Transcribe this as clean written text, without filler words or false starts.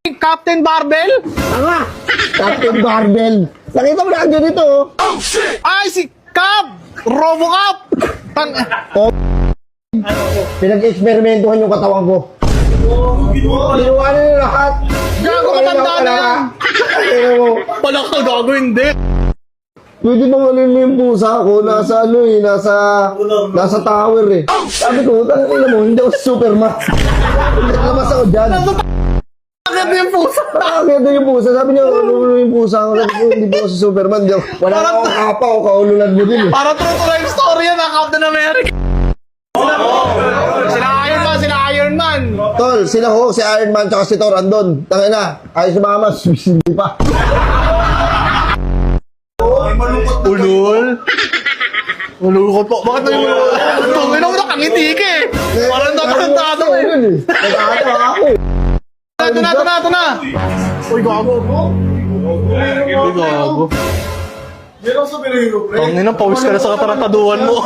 Captain Barbell? Tanga! Captain Barbell. Nakita mo na andyan dito, oh. Ay, si Cap! Robocop! Pinag-eksperimentuhan yung katawan ko. Ginawa na yung lahat. Gago, matanda na yan. Pala ka, gago, hindi. Pwede bang alin mo yung pusa ko? Nasa ano eh, nasa tower eh. Sabi ko, tangina mo, hindi ako Superman. Lamas ako dyan. Bakit yung pusa? Bakit yung pusa? Sabi niya, ano yung pusa ko? Sabi ko, hindi po ako si Superman. Wala akong kapa o kaulunan mo din eh. Para true to life story yan, Captain America. Sila Iron Man. Tol, sila ho, si Iron Man tsaka si Thor andon. Tangina, ayos na mama, hindi pa. Ulul? Ulul ko po. Bakit naging ulul? Tungin ako nakangiti ka eh. Parang natarantado eh. Nagkakata ako eh. Ito na. Uy, gago. Uy, gago. Tangin na, pawis ka na sa katarantaduhan mo.